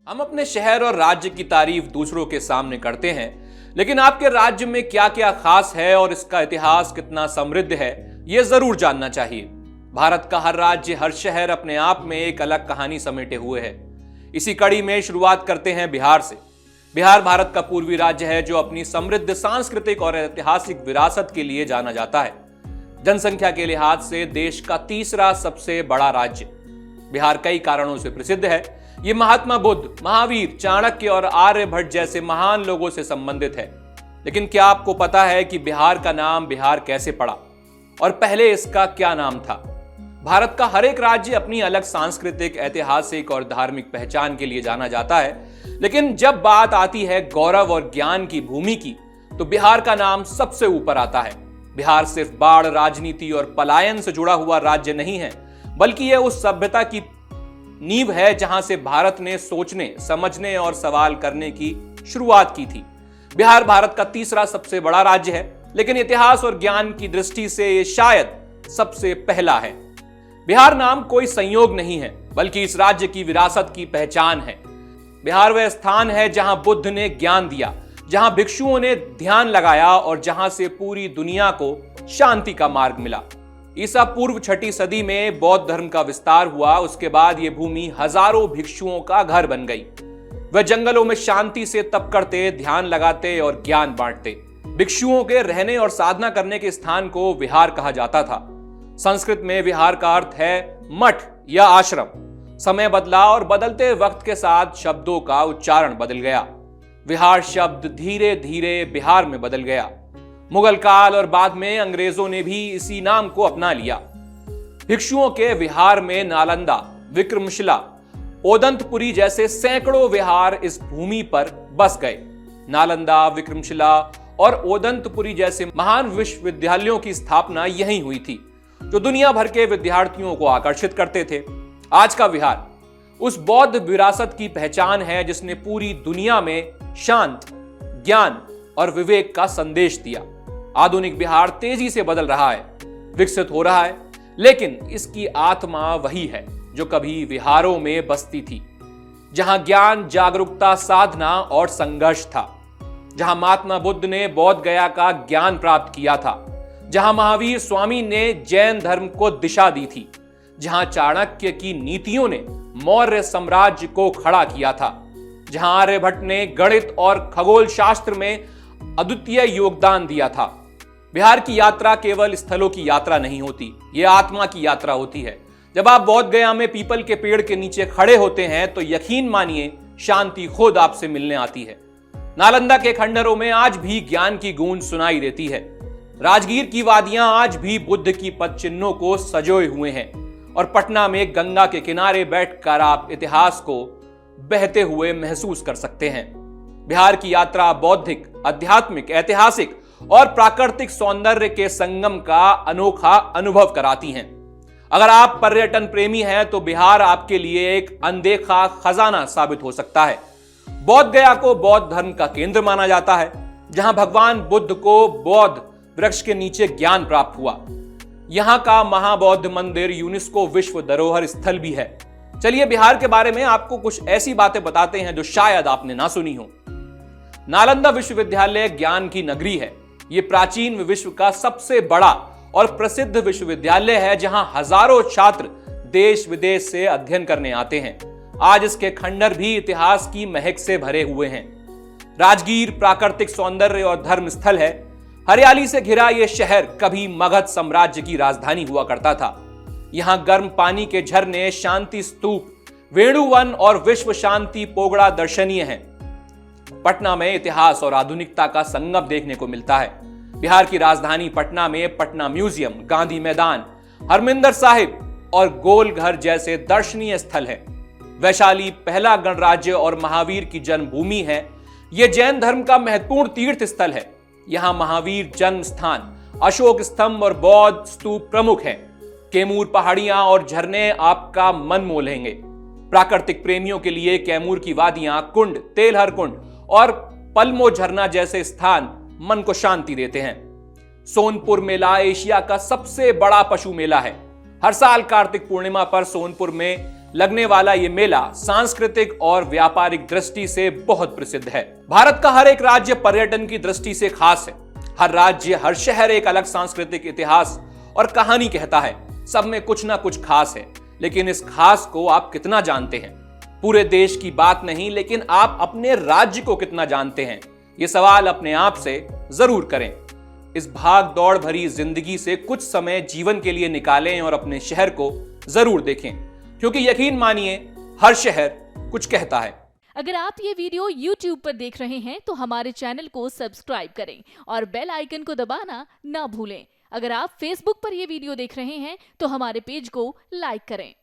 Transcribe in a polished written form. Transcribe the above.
हम अपने शहर और राज्य की तारीफ दूसरों के सामने करते हैं, लेकिन आपके राज्य में क्या क्या खास है और इसका इतिहास कितना समृद्ध है, यह जरूर जानना चाहिए। भारत का हर राज्य, हर शहर अपने आप में एक अलग कहानी समेटे हुए है। इसी कड़ी में शुरुआत करते हैं बिहार से। बिहार भारत का पूर्वी राज्य है जो अपनी समृद्ध सांस्कृतिक और ऐतिहासिक विरासत के लिए जाना जाता है। जनसंख्या के लिहाज से देश का तीसरा सबसे बड़ा राज्य। बिहार कई कारणों से प्रसिद्ध है। ये महात्मा बुद्ध, महावीर, चाणक्य और आर्यभट्ट जैसे महान लोगों से संबंधित है। लेकिन क्या आपको पता है कि बिहार का नाम बिहार कैसे पड़ा और पहले इसका क्या नाम था? भारत का हर एक राज्य अपनी अलग सांस्कृतिक, ऐतिहासिक और धार्मिक पहचान के लिए जाना जाता है, लेकिन जब बात आती है गौरव और ज्ञान की भूमि की, तो बिहार का नाम सबसे ऊपर आता है। बिहार सिर्फ बाढ़, राजनीति और पलायन से जुड़ा हुआ राज्य नहीं है, बल्कि यह उस सभ्यता की नींव है जहां से भारत ने सोचने, समझने और सवाल करने की शुरुआत की थी। बिहार भारत का तीसरा सबसे बड़ा राज्य है, लेकिन इतिहास और ज्ञान की दृष्टि से यह शायद सबसे पहला है। बिहार नाम कोई संयोग नहीं है, बल्कि इस राज्य की विरासत की पहचान है। बिहार वह स्थान है जहां बुद्ध ने ज्ञान दिया, जहां भिक्षुओं ने ध्यान लगाया और जहां से पूरी दुनिया को शांति का मार्ग मिला। ईसा पूर्व 6वीं सदी में बौद्ध धर्म का विस्तार हुआ। उसके बाद यह भूमि हजारों भिक्षुओं का घर बन गई। वह जंगलों में शांति से तप करते, ध्यान लगाते और ज्ञान बांटते। भिक्षुओं के रहने और साधना करने के स्थान को विहार कहा जाता था। संस्कृत में विहार का अर्थ है मठ या आश्रम। समय बदला और बदलते वक्त के साथ शब्दों का उच्चारण बदल गया। विहार शब्द धीरे धीरे बिहार में बदल गया। मुगल काल और बाद में अंग्रेजों ने भी इसी नाम को अपना लिया। भिक्षुओं के विहार में नालंदा, विक्रमशिला, ओदंतपुरी जैसे सैकड़ों विहार इस भूमि पर बस गए। नालंदा, विक्रमशिला और ओदंतपुरी जैसे महान विश्वविद्यालयों की स्थापना यहीं हुई थी, जो दुनिया भर के विद्यार्थियों को आकर्षित करते थे। आज का बिहार उस बौद्ध विरासत की पहचान है जिसने पूरी दुनिया में शांत, ज्ञान और विवेक का संदेश दिया। आधुनिक बिहार तेजी से बदल रहा है, विकसित हो रहा है, लेकिन इसकी आत्मा वही है जो कभी विहारों में बसती थी, जहां ज्ञान, जागरूकता, साधना और संघर्ष था, जहां महात्मा बुद्ध ने बोध गया का ज्ञान प्राप्त किया था, जहां महावीर स्वामी ने जैन धर्म को दिशा दी थी, जहां चाणक्य की नीतियों ने मौर्य साम्राज्य को खड़ा किया था, जहां आर्यभट्ट ने गणित और खगोल शास्त्र में अद्वितीय योगदान दिया था। बिहार की यात्रा केवल स्थलों की यात्रा नहीं होती, यह आत्मा की यात्रा होती है। जब आप बोध गया में पीपल के पेड़ के नीचे खड़े होते हैं तो यकीन मानिए शांति खुद आपसे मिलने आती है। नालंदा के खंडरों में आज भी ज्ञान की गूंज सुनाई देती है। राजगीर की वादियां आज भी बुद्ध की पद चिन्हों को सजोए हुए हैं और पटना में गंगा के किनारे बैठकर आप इतिहास को बहते हुए महसूस कर सकते हैं। बिहार की यात्रा बौद्धिक, आध्यात्मिक, ऐतिहासिक और प्राकृतिक सौंदर्य के संगम का अनोखा अनुभव कराती हैं। अगर आप पर्यटन प्रेमी हैं तो बिहार आपके लिए एक अनदेखा खजाना साबित हो सकता है। बोध गया को बौद्ध धर्म का केंद्र माना जाता है, जहां भगवान बुद्ध को बौद्ध वृक्ष के नीचे ज्ञान प्राप्त हुआ। यहां का महाबौद्ध मंदिर यूनेस्को विश्व धरोहर स्थल भी है। चलिए बिहार के बारे में आपको कुछ ऐसी बातें बताते हैं जो शायद आपने ना सुनी हो। नालंदा विश्वविद्यालय ज्ञान की नगरी है। यह प्राचीन विश्व का सबसे बड़ा और प्रसिद्ध विश्वविद्यालय है, जहां हजारों छात्र देश विदेश से अध्ययन करने आते हैं। आज इसके खंडर भी इतिहास की महक से भरे हुए हैं। राजगीर प्राकृतिक सौंदर्य और धर्म स्थल है। हरियाली से घिरा यह शहर कभी मगध साम्राज्य की राजधानी हुआ करता था। यहां गर्म पानी के झरने, शांति स्तूप, वेणुवन और विश्व शांति पोगड़ा दर्शनीय हैं। पटना में इतिहास और आधुनिकता का संगम देखने को मिलता है। बिहार की राजधानी पटना में पटना म्यूजियम, गांधी मैदान, हरमिंदर साहिब और गोलघर जैसे दर्शनीय स्थल है। वैशाली पहला गणराज्य और महावीर की जन्मभूमि है। यह जैन धर्म का महत्वपूर्ण तीर्थ स्थल है। यहां महावीर जन्म स्थान, अशोक स्तंभ और बौद्ध स्तूप प्रमुख हैं। कैमूर पहाड़ियां और झरने आपका मन मोह लेंगे। प्राकृतिक प्रेमियों के लिए कैमूर की वादियां, कुंड, तेलहर कुंड और पलमो झरना जैसे स्थान मन को शांति देते हैं। सोनपुर मेला एशिया का सबसे बड़ा पशु मेला है। हर साल कार्तिक पूर्णिमा पर सोनपुर में लगने वाला ये मेला सांस्कृतिक और व्यापारिक दृष्टि से बहुत प्रसिद्ध है। भारत का हर एक राज्य पर्यटन की दृष्टि से खास है। हर राज्य, हर शहर एक अलग सांस्कृतिक इतिहास और कहानी कहता है। सब में कुछ ना कुछ खास है, लेकिन इस खास को आप कितना जानते हैं? पूरे देश की बात नहीं, लेकिन आप अपने राज्य को कितना जानते हैं? ये सवाल अपने आप से जरूर करें। इस भाग दौड़ भरी जिंदगी से कुछ समय जीवन के लिए निकालें और अपने शहर को जरूर देखें, क्योंकि यकीन मानिए हर शहर कुछ कहता है। अगर आप ये वीडियो YouTube पर देख रहे हैं तो हमारे चैनल को सब्सक्राइब करें और बेल आइकन को दबाना ना भूलें। अगर आप Facebook पर ये वीडियो देख रहे हैं तो हमारे पेज को लाइक करें।